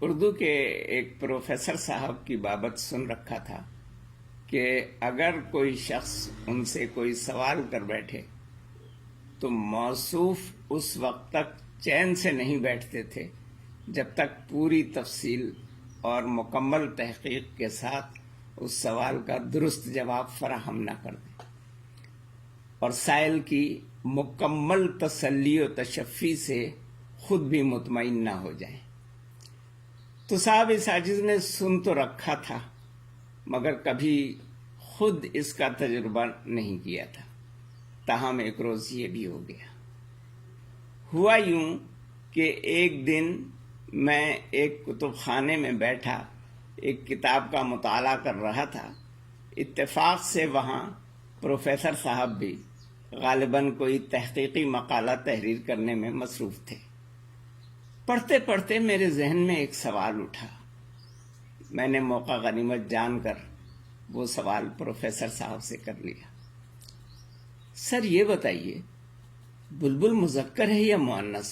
اردو کے ایک پروفیسر صاحب کی بابت سن رکھا تھا کہ اگر کوئی شخص ان سے کوئی سوال کر بیٹھے تو موصوف اس وقت تک چین سے نہیں بیٹھتے تھے جب تک پوری تفصیل اور مکمل تحقیق کے ساتھ اس سوال کا درست جواب فراہم نہ کر دیں اور سائل کی مکمل تسلی و تشفی سے خود بھی مطمئن نہ ہو جائیں۔ تو صاحب اس عاجز نے سن تو رکھا تھا مگر کبھی خود اس کا تجربہ نہیں کیا تھا۔ تاہم ایک روز یہ بھی ہو گیا۔ ہوا یوں کہ ایک دن میں ایک کتب خانے میں بیٹھا ایک کتاب کا مطالعہ کر رہا تھا۔ اتفاق سے وہاں پروفیسر صاحب بھی غالباً کوئی تحقیقی مقالہ تحریر کرنے میں مصروف تھے۔ پڑھتے پڑھتے میرے ذہن میں ایک سوال اٹھا۔ میں نے موقع غنیمت جان کر وہ سوال پروفیسر صاحب سے کر لیا۔ سر یہ بتائیے، بلبل مذکر ہے یا مؤنث؟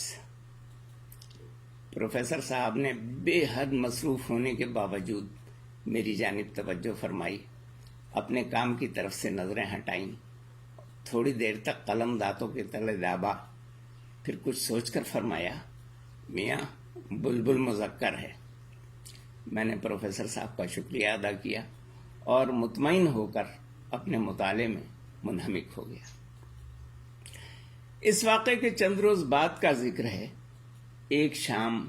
پروفیسر صاحب نے بے حد مصروف ہونے کے باوجود میری جانب توجہ فرمائی، اپنے کام کی طرف سے نظریں ہٹائیں، تھوڑی دیر تک قلم دانتوں کے تلے دابا، پھر کچھ سوچ کر فرمایا، میاں بلبل مذکر ہے۔ میں نے پروفیسر صاحب کا شکریہ ادا کیا اور مطمئن ہو کر اپنے مطالعے میں منہمک ہو گیا۔ اس واقعے کے چند روز بعد کا ذکر ہے۔ ایک شام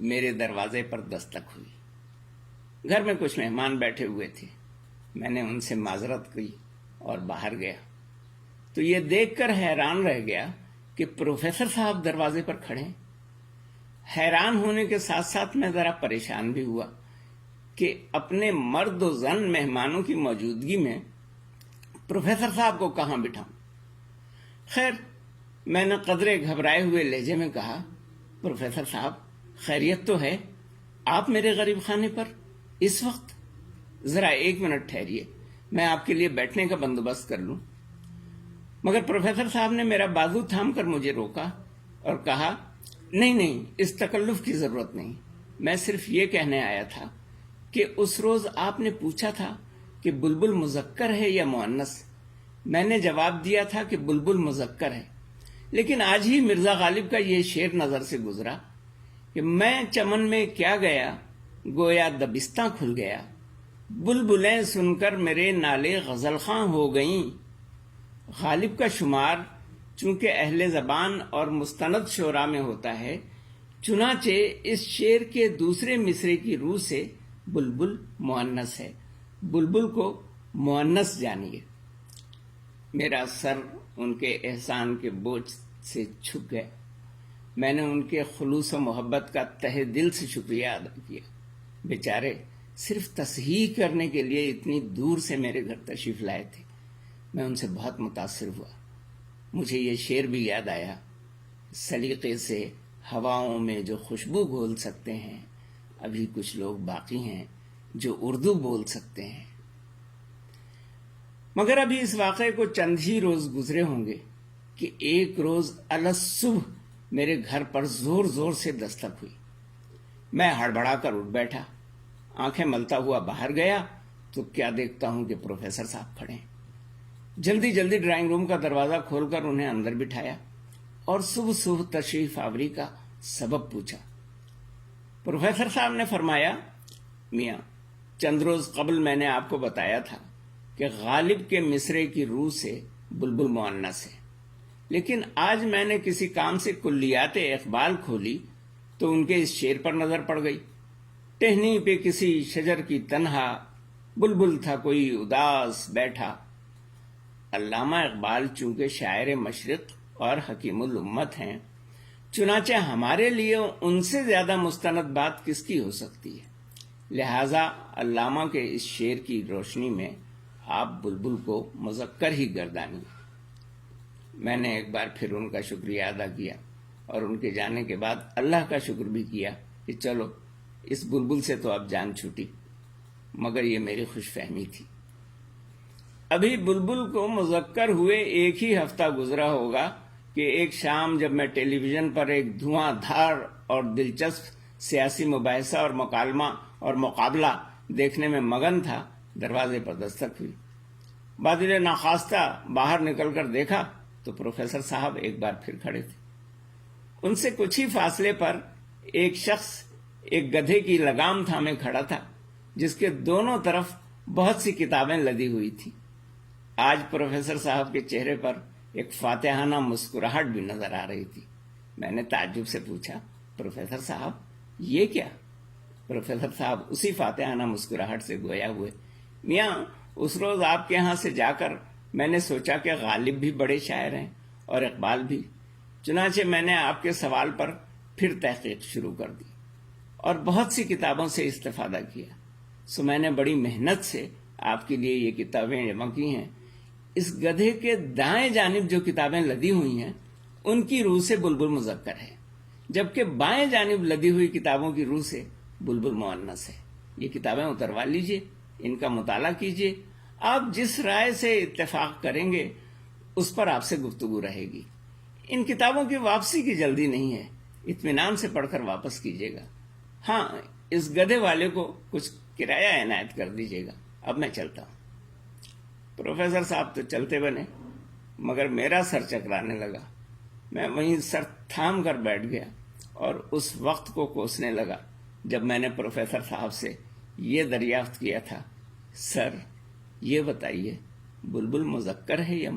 میرے دروازے پر دستک ہوئی۔ گھر میں کچھ مہمان بیٹھے ہوئے تھے۔ میں نے ان سے معذرت کی اور باہر گیا تو یہ دیکھ کر حیران رہ گیا کہ پروفیسر صاحب دروازے پر کھڑے ہیں۔ حیران ہونے کے ساتھ ساتھ میں ذرا پریشان بھی ہوا کہ اپنے مرد و زن مہمانوں کی موجودگی میں پروفیسر صاحب کو کہاں بٹھاؤں۔ خیر، میں نے قدرے گھبرائے ہوئے لہجے میں کہا، پروفیسر صاحب خیریت تو ہے؟ آپ میرے غریب خانے پر اس وقت؟ ذرا 1 منٹ ٹھہریے، میں آپ کے لیے بیٹھنے کا بندوبست کر لوں۔ مگر پروفیسر صاحب نے میرا بازو تھام کر مجھے روکا اور کہا، نہیں، اس تکلف کی ضرورت نہیں، میں صرف یہ کہنے آیا تھا کہ اس روز آپ نے پوچھا تھا کہ بلبل مذکر ہے یا مؤنث۔ میں نے جواب دیا تھا کہ بلبل مذکر ہے، لیکن آج ہی مرزا غالب کا یہ شعر نظر سے گزرا کہ میں چمن میں کیا گیا، گویا دبستاں کھل گیا، بلبلیں سن کر میرے نالے غزل خواں ہو گئیں۔ غالب کا شمار چونکہ اہل زبان اور مستند شعراء میں ہوتا ہے، چنانچہ اس شعر کے دوسرے مصرے کی روح سے بلبل مؤنث ہے۔ بلبل کو مؤنث جانیے۔ میرا سر ان کے احسان کے بوجھ سے جھک گیا۔ میں نے ان کے خلوص و محبت کا تہہ دل سے شکریہ ادا کیا۔ بیچارے صرف تصحیح کرنے کے لیے اتنی دور سے میرے گھر تشریف لائے تھے۔ میں ان سے بہت متاثر ہوا۔ مجھے یہ شعر بھی یاد آیا، سلیقے سے ہواؤں میں جو خوشبو گھول سکتے ہیں، ابھی کچھ لوگ باقی ہیں جو اردو بول سکتے ہیں۔ مگر ابھی اس واقعے کو چند ہی روز گزرے ہوں گے کہ ایک روز الصبح میرے گھر پر زور زور سے دستک ہوئی۔ میں ہڑبڑا کر اٹھ بیٹھا، آنکھیں ملتا ہوا باہر گیا تو کیا دیکھتا ہوں کہ پروفیسر صاحب کھڑے ہیں۔ جلدی ڈرائنگ روم کا دروازہ کھول کر انہیں اندر بٹھایا اور صبح تشریف آوری کا سبب پوچھا۔ پروفیسر صاحب نے فرمایا، میاں چند روز قبل میں نے آپ کو بتایا تھا کہ غالب کے مصرے کی روح سے بلبل مؤنث ہے، لیکن آج میں نے کسی کام سے کلیات اقبال کھولی تو ان کے اس شعر پر نظر پڑ گئی، ٹہنی پہ کسی شجر کی تنہا، بلبل تھا کوئی اداس بیٹھا۔ علامہ اقبال چونکہ شاعر مشرق اور حکیم الامت ہیں، چنانچہ ہمارے لیے ان سے زیادہ مستند بات کس کی ہو سکتی ہے، لہذا علامہ کے اس شعر کی روشنی میں آپ بلبل کو مذکر ہی گردانیے۔ میں نے ایک بار پھر ان کا شکریہ ادا کیا اور ان کے جانے کے بعد اللہ کا شکر بھی کیا کہ چلو اس بلبل سے تو اب جان چھوٹی، مگر یہ میری خوش فہمی تھی۔ ابھی بلبل کو مذکر ہوئے 1 ہی ہفتہ گزرا ہوگا کہ ایک شام جب میں ٹیلی ویژن پر ایک دھواں دھار اور دلچسپ سیاسی مباحثہ اور مکالمہ اور مقابلہ دیکھنے میں مگن تھا، دروازے پر دستک ہوئی۔ بادل ناخواستہ باہر نکل کر دیکھا تو پروفیسر صاحب ایک بار پھر کھڑے تھے۔ ان سے کچھ ہی فاصلے پر ایک شخص ایک گدھے کی لگام تھامے کھڑا تھا، جس کے دونوں طرف بہت سی کتابیں لدی ہوئی تھی۔ آج پروفیسر صاحب کے چہرے پر ایک فاتحانہ مسکراہٹ بھی نظر آ رہی تھی۔ میں نے تعجب سے پوچھا، پروفیسر صاحب یہ کیا؟ پروفیسر صاحب اسی فاتحانہ مسکراہٹ سے گویا ہوئے، میاں اس روز آپ کے ہاں سے جا کر میں نے سوچا کہ غالب بھی بڑے شاعر ہیں اور اقبال بھی، چنانچہ میں نے آپ کے سوال پر پھر تحقیق شروع کر دی اور بہت سی کتابوں سے استفادہ کیا۔ سو میں نے بڑی محنت سے آپ کے لیے یہ کتابیں جمع کی ہیں۔ اس گدھے کے دائیں جانب جو کتابیں لدی ہوئی ہیں ان کی روح سے بلبل مذکر ہے، جبکہ بائیں جانب لدی ہوئی کتابوں کی روح سے بلبل مؤنث ہے۔ یہ کتابیں اتروا لیجئے، ان کا مطالعہ کیجئے، آپ جس رائے سے اتفاق کریں گے اس پر آپ سے گفتگو رہے گی۔ ان کتابوں کی واپسی کی جلدی نہیں ہے، اطمینان سے پڑھ کر واپس کیجئے گا۔ ہاں، اس گدھے والے کو کچھ کرایہ عنایت کر دیجئے گا۔ اب میں چلتا ہوں۔ پروفیسر صاحب تو چلتے بنے، مگر میرا سر چکرانے لگا۔ میں وہیں سر تھام کر بیٹھ گیا اور اس وقت کو کوسنے لگا جب میں نے پروفیسر صاحب سے یہ دریافت کیا تھا، سر یہ بتائیے بلبل مذکر ہے یا